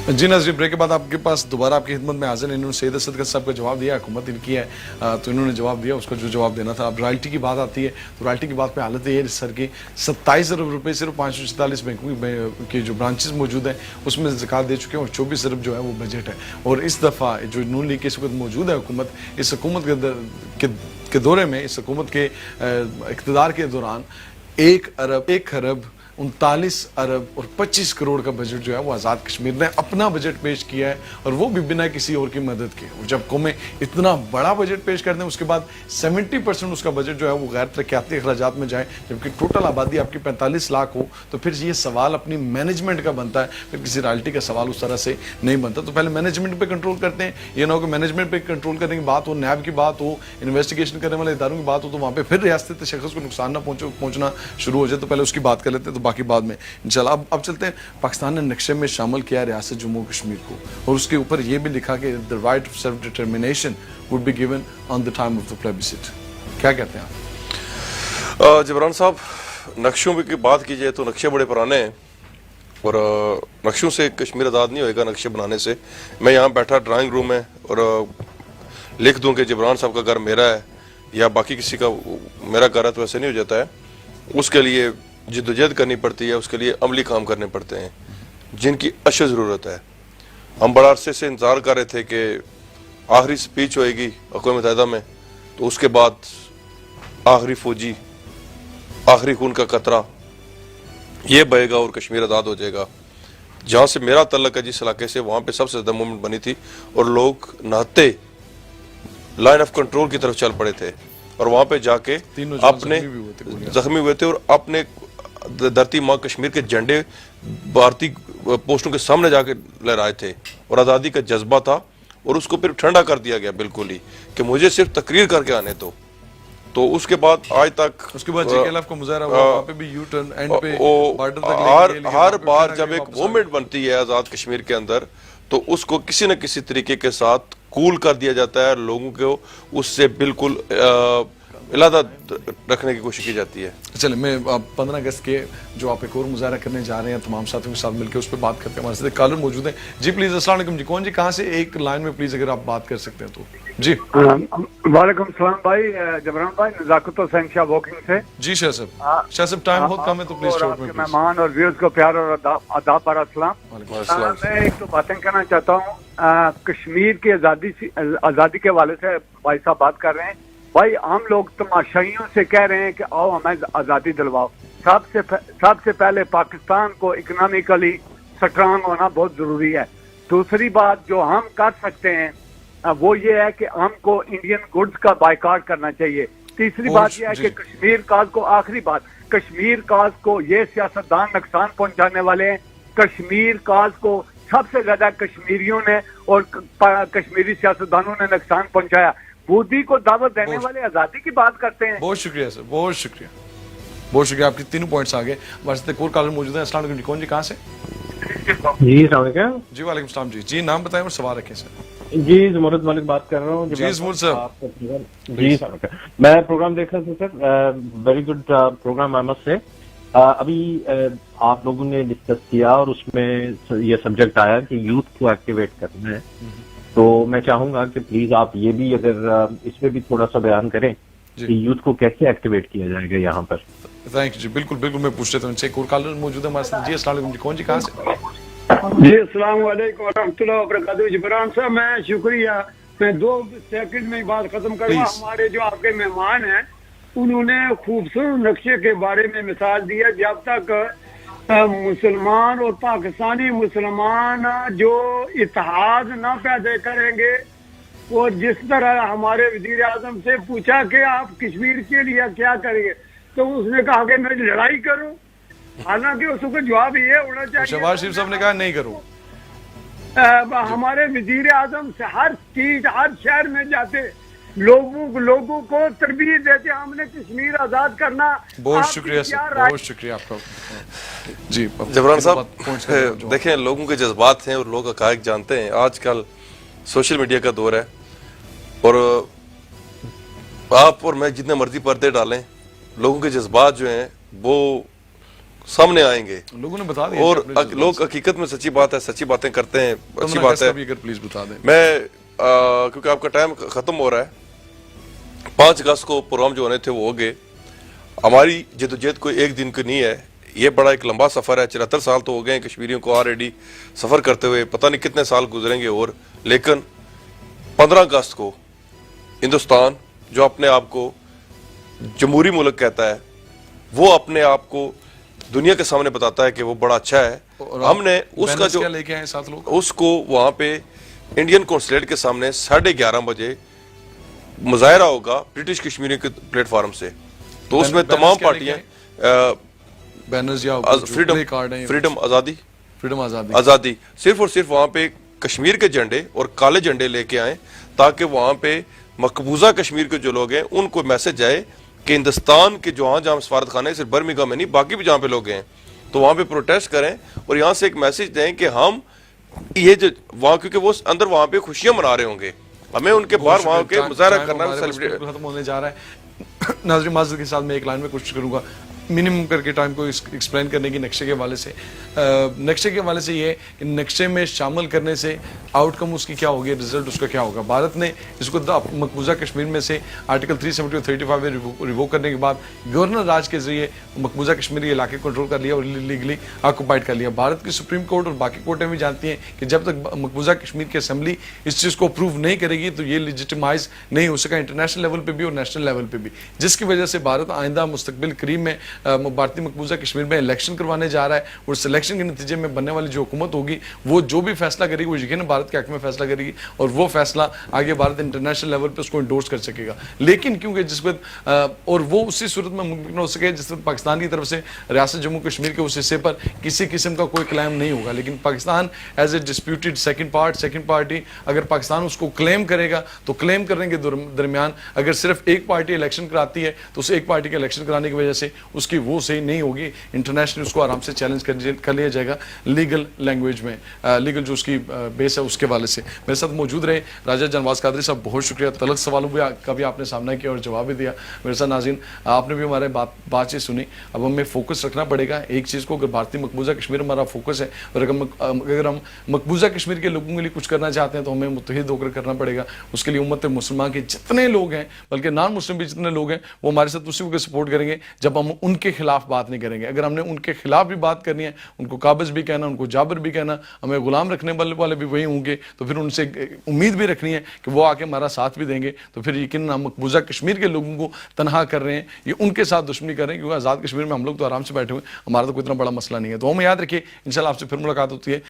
जी नाज़रीन, ब्रेक के बाद आपके पास दोबारा आपकी खिदमत में हाजिर हैं। इन्होंने सैयद असद का साहब का जवाब दिया, हुकूमत इनकी है तो इन्होंने जवाब दिया उसका जो जवाब देना था। अब रॉयल्टी की बात आती है तो रॉयल्टी की बात पे हालत ये है सर की 27 अरब रुपये सिर्फ 544 बैंकों के जो ब्रांचेस मौजूद हैं उसमें ज़कात दे चुके हैं और 24 अरब जो है वो बजट है। और इस दफ़ा जो नून लीग के इस वक्त मौजूद है हुकूमत, इस हुकूमत के दौरे में, इस हुकूमत के इक़्तिदार के दौरान 1 खरब 39 अरब और 25 करोड़ का बजट जो है वो आज़ाद कश्मीर ने अपना बजट पेश किया है और वो भी बिना किसी और की मदद के। और जब कौमें इतना बड़ा बजट पेश करते हैं उसके बाद 70% उसका बजट जो है वो गैर तरक्याती अखराजात में जाए, जबकि टोटल आबादी आपकी 45 लाख हो, तो फिर ये सवाल अपनी मैनेजमेंट का बनता है, फिर किसी रॉयल्टी का सवाल उस तरह से नहीं बनता। तो पहले मैनेजमेंट पर कंट्रोल करते हैं, ये ना हो कि मैनेजमेंट पर कंट्रोल करने की बात हो, नैब की बात हो, इन्वेस्टिगेशन करने वाले इदारों की बात हो, तो वहाँ पर फिर रियासत शख्स को नुकसान ना पहुँचना शुरू हो जाए। तो पहले उसकी बात कर लेते हैं, तो बाकी बाद में इंशाल्लाह। अब चलते हैं, पाकिस्तान ने नक्शे में शामिल किया रियासत जम्मू कश्मीर को और उसके ऊपर यह भी लिखा कि the right of self determination would be given on the time of the plebiscite. क्या कहते हैं आप? जबरान साहब, नक्शों की बात की जाए तो नक्शे बड़े पुराने हैं और नक्शों से कश्मीर आज़ाद नहीं होएगा नक्शे बनाने से। मैं यहाँ बैठा ड्राइंग रूम में और लिख दूँ कि जबरान साहब का घर मेरा है या बाकी किसी का मेरा घर है, तो ऐसे नहीं हो जाता है। उसके लिए जिद्दोजहद करनी पड़ती है, उसके लिए अमली काम करने पड़ते हैं जिनकी अशद ज़रूरत है। हम बड़ा अरसे से इंतज़ार कर रहे थे कि आखिरी स्पीच होएगी अक़वाम मुत्तहिदा में, तो उसके बाद आखिरी फौजी, आखिरी खून का कतरा ये बहेगा और कश्मीर आज़ाद हो जाएगा। जहाँ से मेरा तल्लक है जिस इलाके से, वहाँ पे सबसे ज़्यादा मूवमेंट बनी थी और लोग नहाते लाइन ऑफ कंट्रोल की तरफ चल पड़े थे और वहाँ पे जाके अपने जख्मी हुए थे और अपने धरती माँ कश्मीर के झंडे भारतीय पोस्टों के सामने जाके लहराए थे और आज़ादी का जज्बा था। और उसको फिर ठंडा कर दिया गया बिल्कुल ही कि मुझे सिर्फ तकरीर करके आने दो। तो उसके बाद आज तक, उसके बाद जेकेएलएफ का मुजाहरा हुआ, वहाँ पे भी यू टर्न एंड पे बॉर्डर तक हर बार जब एक मूवमेंट बनती है आज़ाद कश्मीर के अंदर, तो उसको किसी न किसी तरीके के साथ कूल कर दिया जाता है, लोगों को उससे बिल्कुल इलादा रखने की कोशिश की जाती है। चलिए, मैं 15 अगस्त के जो आप एक और मुजाहरा करने जा रहे हैं तमाम साथियों के साथ मिलकर, उस पर बात करते हैं। हमारे साथ कॉलर मौजूद है जी। प्लीज अस्सलाम वालेकुम जी, कौन जी, कहाँ से? एक लाइन में प्लीज अगर आप बात कर सकते हैं तो जी। वालेकुम सलाम भाई, जबरान भाई, नज़ाकत हुसैन शाह वॉकिंग से। जी शाह साहब, टाइम बहुत कम है तो प्लीज शॉर्ट में। मेहमान और व्यूअर्स को प्यार और आदाब पर अस्सलाम। मैं एक तो बातें कहना चाहता हूँ। कश्मीर की आज़ादी के हवाले से भाई साहब बात कर रहे हैं। भाई हम लोग तमाशाइयों से कह रहे हैं कि आओ हमें आज़ादी दिलवाओ। सबसे पहले पाकिस्तान को इकोनॉमिकली स्ट्रांग होना बहुत ज़रूरी है। दूसरी बात जो हम कर सकते हैं वो ये है कि हमको इंडियन गुड्स का बायकॉट करना चाहिए। तीसरी बात यह है कि कश्मीर काज को, आखिरी बात, कश्मीर काज को ये सियासतदान नुकसान पहुंचाने वाले हैं। कश्मीर काज को सबसे ज्यादा कश्मीरियों ने और कश्मीरी सियासतदानों ने नुकसान पहुंचाया। मोदी को दावत देने वाले आजादी की बात करते हैं। बहुत शुक्रिया सर, बहुत शुक्रिया, बहुत शुक्रिया। आपके तीनों पॉइंट्स आ गए। हमारे साथ एक और कॉलर मौजूद है। अस्सलाम वालेकुम जी, कौन जी, कहाँ से? जी जी वालेकुम सलाम जी। जी नाम बताएं और सवाल रखें सर। जी ज़मुरत मलिक बात कर रहा हूँ। जी ज़मुरत साहब। जी सर, मैं प्रोग्राम देख रहा था sir, very good program I must say. अभी आप लोगों ने डिस्कस किया और उसमें ये सब्जेक्ट आया कि यूथ को एक्टिवेट करना है, तो मैं चाहूंगा कि प्लीज आप ये भी अगर इसमें भी थोड़ा सा बयान करें कि यूथ को कैसे एक्टिवेट किया जाएगा यहाँ पर। थैंक यू जी, बिल्कुल बिल्कुल, मैं पूछ लेता हूँ इनसे। एक और कॉलर मौजूद है हमारे साथ। जी अस्सलाम वालेकुम जी, कौन जी, कहाँ से? जी अस्सलाम वालेकुम रहमतुल्लाह व बरकातहू। जबरान साहब मैं शुक्रिया, मैं 2 सेकंड में बात खत्म करूँगा। हमारे जो आपके मेहमान हैं उन्होंने खूबसूरत नक्शे के बारे में मिसाल दिया। जब तक मुसलमान और पाकिस्तानी मुसलमान जो इत्तेहाद ना पैदा करेंगे, और जिस तरह हमारे वजीर आजम से पूछा कि आप कश्मीर के लिए क्या करेंगे, तो उसने कहा कि मैं लड़ाई करूं। हालांकि उसको जवाब ये होना चाहिए, शहबाज शरीफ साहब ने कहा नहीं करूं। हमारे वजीर आजम से हर चीज, हर शहर में जाते लोगों को तरबियत देते, हमने कश्मीर आजाद करना। बहुत शुक्रिया सर, बहुत शुक्रिया आपका जी। जबरान साहब देखें, लोगों के जज्बात हैं और लोग हकायक जानते हैं। आजकल सोशल मीडिया का दौर है और आप और मैं जितने मर्जी पर्दे डालें, लोगों के जज्बात जो हैं वो सामने आएंगे लोगों ने बता दिया और कि अपने लोग हकीकत में सच्ची बात है, सच्ची बातें करते हैं, अच्छी बात है। अगर प्लीज बता दें। मैं क्योंकि आपका टाइम खत्म हो रहा है, 5 अगस्त को प्रोग्राम जो होने थे वो हो गए। हमारी जद्दोजहद कोई एक दिन की नहीं है, ये बड़ा एक लंबा सफ़र है। 74 साल तो हो गए हैं कश्मीरियों को ऑलरेडी सफ़र करते हुए, पता नहीं कितने साल गुजरेंगे और। लेकिन 15 अगस्त को हिंदुस्तान जो अपने आप को जमहूरी मुल्क कहता है, वो अपने आप को दुनिया के सामने बताता है कि वो बड़ा अच्छा है। हमने उसका जो लेके आए 7 लोग, उसको वहां पे इंडियन कॉन्सुलेट के सामने 11:30 बजे मुजाहरा होगा ब्रिटिश कश्मीरी के प्लेटफॉर्म से। तो उसमें तमाम पार्टियां बैनर्स या फ्रीडम आज़ादी आज़ादी सिर्फ और सिर्फ वहां पे कश्मीर के झंडे और काले झंडे लेके आए, ताकि वहां पे मकबूजा कश्मीर के जो लोग हैं उनको मैसेज जाए कि हिंदुस्तान के जहाँ सफारत खाने, सिर्फ बर्मिंघम में नहीं, बाकी भी जहाँ पे लोग हैं तो वहां पे प्रोटेस्ट करें और यहाँ से एक मैसेज दें कि हम ये जो वहां, क्योंकि वो अंदर वहां पे खुशियां मना रहे होंगे, हमें उनके बाहर वहां के मुजाहरा करना, सेलिब्रेट खत्म होने जा रहा है। नाज़रीन माज़रत के साथ मैं एक लाइन में कोशिश करूंगा मिनिमम करके टाइम को एक्सप्लेन करने की नक्शे के हवाले से। नक्शे के हवाले से ये कि नक्शे में शामिल करने से आउटकम उसकी क्या होगी, रिजल्ट उसका क्या होगा। भारत ने इसको मकबूजा कश्मीर में से आर्टिकल 370 और 35 में रिवोक करने के बाद गवर्नर राज के जरिए मकबूजा कश्मीरी इलाके कंट्रोल कर लिया और लीगली ऑक्यूपाइड कर लिया। भारत की सुप्रीम कोर्ट और बाकी कोर्टें भी जानती हैं कि जब तक मकबूजा कश्मीर की असेंबली इस चीज़ को अप्रूव नहीं करेगी तो ये लेजिटिमाइज नहीं हो सका इंटरनेशनल लेवल पर भी और नेशनल लेवल पर भी, जिसकी वजह से भारत आइंदा मुस्तकबिल करीब में भारतीय मकबूजा कश्मीर में इलेक्शन करवाने जा रहा है और सिलेक्शन के नतीजे में बनने वाली जो हुकूमत होगी वो जो भी फैसला करेगी वो यकीन भारत के हक में फैसला करेगी और वो फैसला आगे भारत इंटरनेशनल लेवल पे उसको इंडोर्स कर सकेगा। लेकिन क्योंकि जिस वक्त और वो उसी सूरत में मुमकिन हो सके जिस वक्त पाकिस्तान की तरफ से रियासत जम्मू कश्मीर के उस हिस्से पर किसी किस्म का कोई क्लेम नहीं होगा, लेकिन Pakistan as a disputed second party अगर पाकिस्तान उसको क्लेम करेगा तो क्लेम करने के दरमियान अगर सिर्फ एक पार्टी इलेक्शन कराती है तो उस एक पार्टी के इलेक्शन कराने की वजह से उसकी वो सही नहीं होगी, इंटरनेशनल उसको आराम से चैलेंज कर लिया जाएगा लीगल लैंग्वेज में, लीगल जो उसकी बेस है उसके वाले से। मेरे साथ मौजूद रहे राजा जानवाज कादरी साहब, बहुत शुक्रिया। तलख सवालों का भी आपने सामना किया और जवाब भी दिया। मेरे साथ नाज़रीन आपने भी हमारे बातचीत सुनी। अब हमें फोकस रखना पड़ेगा एक चीज़ को, अगर भारतीय मकबूजा कश्मीर हमारा फोकस है और अगर हम मकबूजा कश्मीर के लोगों के लिए कुछ करना चाहते हैं तो हमें मुत्तहिद होकर करना पड़ेगा। उसके लिए उम्मत मुसलमान के जितने लोग हैं, बल्कि नॉन मुस्लिम भी जितने लोग हैं, वो हमारे साथ उसी को सपोर्ट करेंगे जब हम उनके खिलाफ बात नहीं करेंगे। अगर हमने उनके खिलाफ भी बात करनी है, उनको काबिज भी कहना, उनको जाबर भी कहना, हमें गुलाम रखने वाले भी वही होंगे, तो फिर उनसे उम्मीद भी रखनी है कि वो आके हमारा साथ भी देंगे। तो फिर यकीन हम मकबूजा कश्मीर के लोगों को तनहा कर रहे हैं, ये उनके साथ दुश्मनी कर रहे हैं, क्योंकि आज़ाद कश्मीर में हम लोग तो आराम से बैठे हुए, हमारा तो कोई इतना बड़ा मसला नहीं है। तो हमें याद रखिए, इंशाल्लाह आपसे फिर मुलाकात होती है।